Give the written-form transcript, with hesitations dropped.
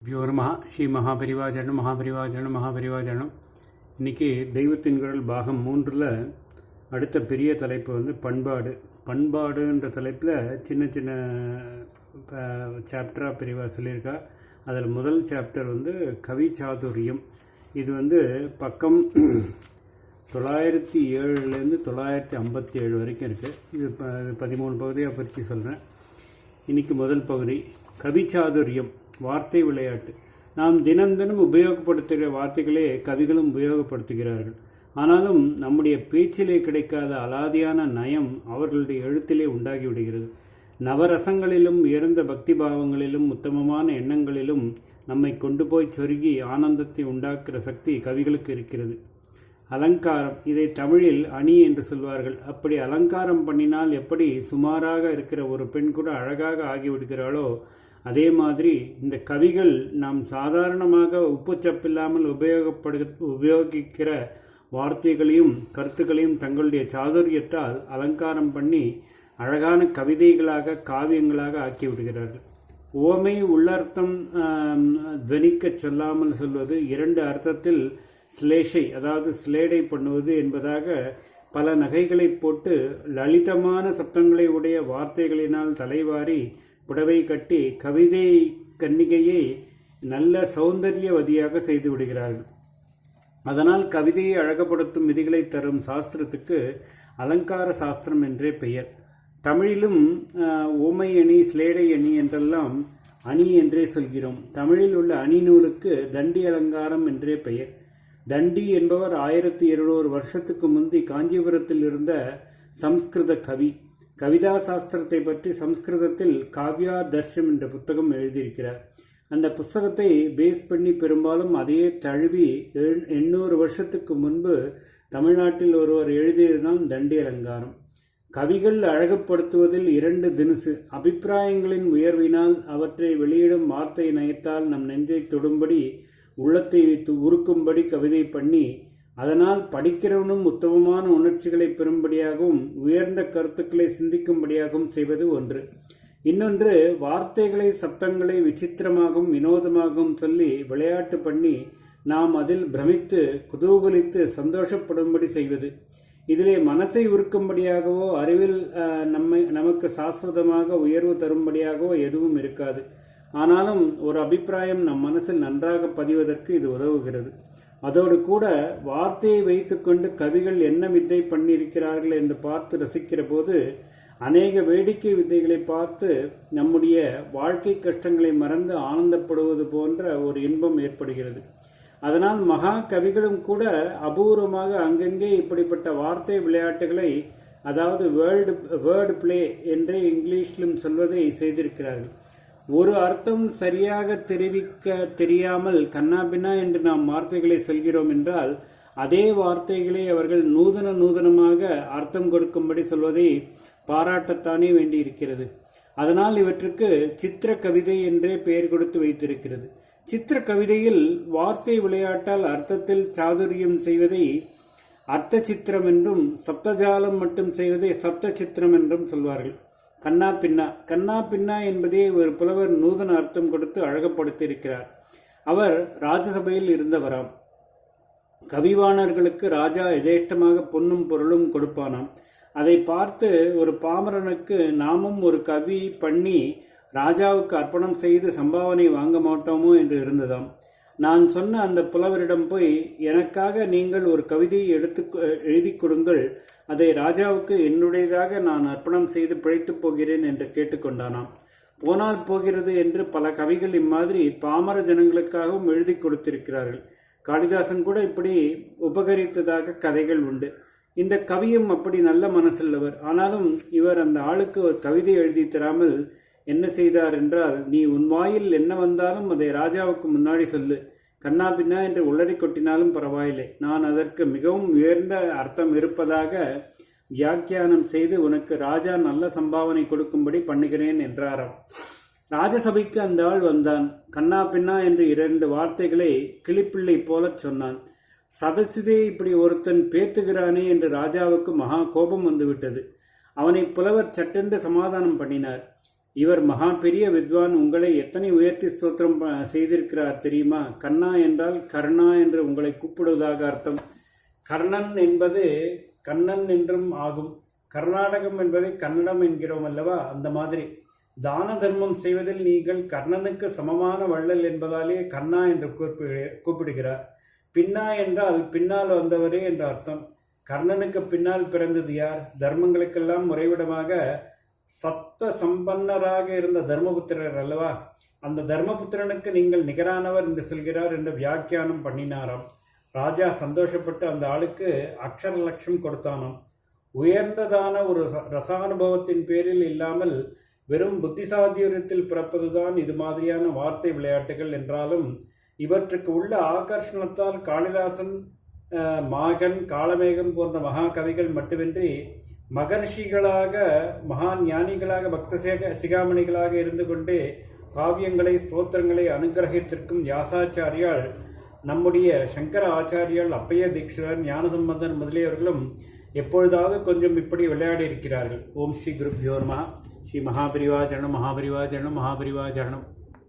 பியோர்மஹா ஸ்ரீ மகாபரிவாஜரணம் மகாபரிவாஜரணம் மகாபரிவாஜரணம். இன்றைக்கி தெய்வத்தின் குரல் பாகம் 3ல் அடுத்த பெரிய தலைப்பு பண்பாடு. பண்பாடுன்ற தலைப்பில் சின்ன சின்ன சாப்டராக பிரிவாக சொல்லியிருக்கா. அதில் முதல் சாப்டர் கவி சாதுரியம். இது பக்கம் 907லேருந்து 957 வரைக்கும் இருக்குது. இது 13 பகுதியாக பிரித்து சொல்கிறேன். இன்றைக்கி முதல் பகுதி கவி சாதுரியம், வார்த்தை விளையாட்டு. நாம் தினம் உபயோகப்படுத்துகிற வார்த்தைகளே கவிகளும் உபயோகப்படுத்துகிறார்கள். ஆனாலும் நம்முடைய பேச்சிலே கிடைக்காத அலாதியான நயம் அவர்களுடைய எழுத்திலே உண்டாகிவிடுகிறது. நவரசங்களிலும் உயர்ந்த பக்தி பாவங்களிலும் உத்தமமான எண்ணங்களிலும் நம்மை கொண்டு போய் சொருகி ஆனந்தத்தை உண்டாக்குகிற சக்தி கவிகளுக்கு இருக்கிறது. அலங்காரம், இதை தமிழில் அணி என்று சொல்வார்கள். அப்படி அலங்காரம் பண்ணினால் எப்படி சுமாராக இருக்கிற ஒரு பெண் கூட அழகாக ஆகிவிடுகிறாளோ, அதே மாதிரி இந்த கவிகள் நாம் சாதாரணமாக உப்புச்சப்பில்லாமல் உபயோகிக்கிற வார்த்தைகளையும் கருத்துக்களையும் தங்களுடைய சாதுரியத்தால் அலங்காரம் பண்ணி அழகான கவிதைகளாக காவியங்களாக ஆக்கிவிடுகிறார்கள். உவமை உள்ளர்த்தம் துவனிக்க சொல்லாமல் சொல்வது, 2 அர்த்தத்தில் ஸ்லேஷை அதாவது ஸ்லேடை பண்ணுவது என்பதாக பல நகைகளை போட்டு லலிதமான சப்தங்களை உடைய வார்த்தைகளினால் தலைவாரி புடவை கட்டி கவிதை கன்னிகையை நல்ல சௌந்தரியவதியாக செய்து விடுகிறார்கள். அதனால் கவிதையை அழகப்படுத்தும் விதிகளை தரும் சாஸ்திரத்துக்கு அலங்கார சாஸ்திரம் என்றே பெயர். தமிழிலும் ஓமை அணி, ஸ்லேடை அணி என்றெல்லாம் அணி என்றே சொல்கிறோம். தமிழில் உள்ள அணி நூலுக்கு தண்டி அலங்காரம் என்றே பெயர். தண்டி என்பவர் 1200 வருஷத்துக்கு முந்தி காஞ்சிபுரத்தில் இருந்த சம்ஸ்கிருத கவி. கவிதா சாஸ்திரத்தை பற்றி சம்ஸ்கிருதத்தில் காவ்யா தர்ஷம் என்ற புத்தகம் எழுதியிருக்கிறார். அந்த புத்தகத்தை பேஸ் பண்ணி பெரும்பாலும் அதையே தழுவி 800 வருஷத்துக்கு முன்பு தமிழ்நாட்டில் ஒருவர் எழுதியதுதான் தண்டி அலங்காரம். கவிகள் அழகுப்படுத்துவதில் 2 தினுசு. அபிப்பிராயங்களின் உயர்வினால் அவற்றை வெளியிடும் வார்த்தை நயத்தால் நம் நெஞ்சை தொடும்படி உள்ளத்தை உருக்கும்படி கவிதை பண்ணி அதனால் படிக்கிறவனும் உத்தமமான உணர்ச்சிகளை பெறும்படியாகவும் உயர்ந்த கருத்துக்களை சிந்திக்கும்படியாகவும் செய்வது ஒன்று. இன்னொன்று, வார்த்தைகளை சப்தங்களை விசித்திரமாகவும் வினோதமாகவும் சொல்லி விளையாட்டு பண்ணி நாம் அதில் பிரமித்து குதூகலித்து சந்தோஷப்படும்படி செய்வது. இதிலே மனசை உருக்கும்படியாகவோ அறிவில் நமக்கு சாஸ்வதமாக உயர்வு தரும்படியாகவோ எதுவும் இருக்காது. ஆனாலும் ஒரு அபிப்பிராயம் நம் மனசில் நன்றாக பதிவதற்கு இது உதவுகிறது. அதோடு கூட வார்த்தையை வைத்துக்கொண்டு கவிகள் என்ன வித்தை பண்ணியிருக்கிறார்கள் என்று பார்த்து ரசிக்கிற போது அநேக வேடிக்கை வித்தைகளை பார்த்து நம்முடைய வாழ்க்கை கஷ்டங்களை மறந்து ஆனந்தப்படுவது போன்ற ஒரு இன்பம் ஏற்படுகிறது. அதனால் மகா கவிகளும் கூட அபூர்வமாக அங்கங்கே இப்படிப்பட்ட வார்த்தை விளையாட்டுகளை, அதாவது வேர்டு பிளே என்றே இங்கிலீஷிலும் சொல்வதை செய்திருக்கிறார்கள். ஒரு அர்த்தம் சரியாக தெரிவிக்க தெரியாமல் கண்ணாபின்னா என்று நாம் வார்த்தைகளை சொல்கிறோம் என்றால், அதே வார்த்தைகளை அவர்கள் நூதனமாக அர்த்தம் கொடுக்கும்படி சொல்வதை பாராட்டத்தானே வேண்டியிருக்கிறது. அதனால் இவற்றுக்கு சித்திர கவிதை என்றே பெயர் கொடுத்து வைத்திருக்கிறது. சித்திர கவிதையில் வார்த்தை விளையாட்டால் அர்த்தத்தில் சாதுரியம் செய்வதை அர்த்த சித்திரம் என்றும், சப்தஜாலம் மட்டும் செய்வதை சப்த சித்திரம் என்றும் சொல்வார்கள். கண்ணா பின்னா என்பதே ஒரு புலவர் நூதன அர்த்தம் கொடுத்து அழகப்படுத்தியிருக்கிறார். அவர் ராஜசபையில் இருந்தவராம். கவிவாணர்களுக்கு ராஜா எதேஷ்டமாக பொன்னும் பொருளும் கொடுப்பானாம். அதை பார்த்து ஒரு பாமரனுக்கு நாமும் ஒரு கவி பண்ணி ராஜாவுக்கு அர்ப்பணம் செய்து சம்பாவனை வாங்க மாட்டோமோ என்று இருந்ததாம். நான் சொன்ன அந்த புலவரிடம் போய், எனக்காக நீங்கள் ஒரு கவிதையை எழுதி கொடுங்கள், அதை ராஜாவுக்கு என்னுடையதாக நான் அர்ப்பணம் செய்து பிழைத்து போகிறேன் என்று கேட்டுக்கொண்டானாம். போனால் போகிறது என்று பல கவிகள் இம்மாதிரி பாமர ஜனங்களுக்காகவும் எழுதி கொடுத்திருக்கிறார்கள். காளிதாசன் கூட இப்படி உபகரித்ததாக கதைகள் உண்டு. இந்த கவியும் அப்படி நல்ல மனசுள்ளவர். ஆனாலும் இவர் அந்த ஆளுக்கு ஒரு கவிதை எழுதி தராமல் என்ன செய்தார் என்றால், நீ உன் வாயில் என்ன வந்தாலும் அதை ராஜாவுக்கு முன்னாடி சொல்லு, கண்ணா பின்னா என்று உளறி கொட்டினாலும் பரவாயில்லை, நான் அதற்கு மிகவும் உயர்ந்த அர்த்தம் இருப்பதாக வியாக்கியானம் செய்து உனக்கு ராஜா நல்ல சம்பாவனை கொடுக்கும்படி பண்ணுகிறேன் என்றாராம். ராஜசபைக்கு அந்த ஆள் வந்தான். கண்ணா பின்னா என்று 2 வார்த்தைகளை கிளிப்பிள்ளை போல சொன்னான். சதசிதே இப்படி ஒருத்தன் பேத்துகிறானே என்று ராஜாவுக்கு மகா கோபம் வந்துவிட்டது. அவனை புலவர் சட்டென்று சமாதானம் பண்ணினார். இவர் மகா பெரிய வித்வான், உங்களை எத்தனை உயர்த்தி ஸ்தோத்திரம் செய்திருக்கிறார் தெரியுமா? கண்ணா என்றால் கர்ணா என்று உங்களை கூப்பிடுவதாக அர்த்தம். கர்ணன் என்பது கண்ணன் என்றும் ஆகும். கர்நாடகம் என்பதை கன்னடம் என்கிறோம் அல்லவா, அந்த மாதிரி தான தர்மம் செய்வதில் நீங்கள் கர்ணனுக்கு சமமான வள்ளல் என்பதாலே கண்ணா என்று கூப்பிடுகிறார். பின்னா என்றால் பின்னால் வந்தவரே என்ற அர்த்தம். கர்ணனுக்கு பின்னால் பிறந்தது யார்? தர்மங்களுக்கெல்லாம் முறைவிடமாக சத்த சம்பன்னராக இருந்த தர்மபுத்திரர் அல்லவா. அந்த தர்மபுத்திரனுக்கு நீங்கள் நிகரானவர் என்று சொல்கிறார் என்று வியாக்கியானம் பண்ணினாராம். ராஜா சந்தோஷப்பட்டு அந்த ஆளுக்கு அக்ஷர லட்சம் கொடுத்தானாம். உயர்ந்ததான ஒரு ரசானுபவத்தின் பேரில் இல்லாமல் வெறும் புத்திசாதியத்தில் பிறப்பதுதான் இது மாதிரியான வார்த்தை விளையாட்டுகள் என்றாலும் இவற்றுக்கு உள்ள ஆகர்ஷணத்தால் காளிதாசன், மாகன், காளமேகன் போன்ற மகாகவிகள் மட்டுமின்றி மகர்ஷிகளாக, மகா ஞானிகளாக, பக்த சிகாமணிகளாக இருந்து கொண்டே காவியங்களை, ஸ்தோத்திரங்களை அனுகிரகித்திருக்கும் வியாசாச்சாரியால், நம்முடைய சங்கர ஆச்சாரியால், அப்பைய தீட்சிதர், ஞானசம்பந்தன் முதலியவர்களும் எப்பொழுதாவது கொஞ்சம் இப்படி விளையாடி இருக்கிறார்கள். ஓம் ஸ்ரீ குருப்யோர் நமः. ஸ்ரீ மகாபரிவா சரணம், மகாபரிவா சரணம், மகாபரிவா சரணம்.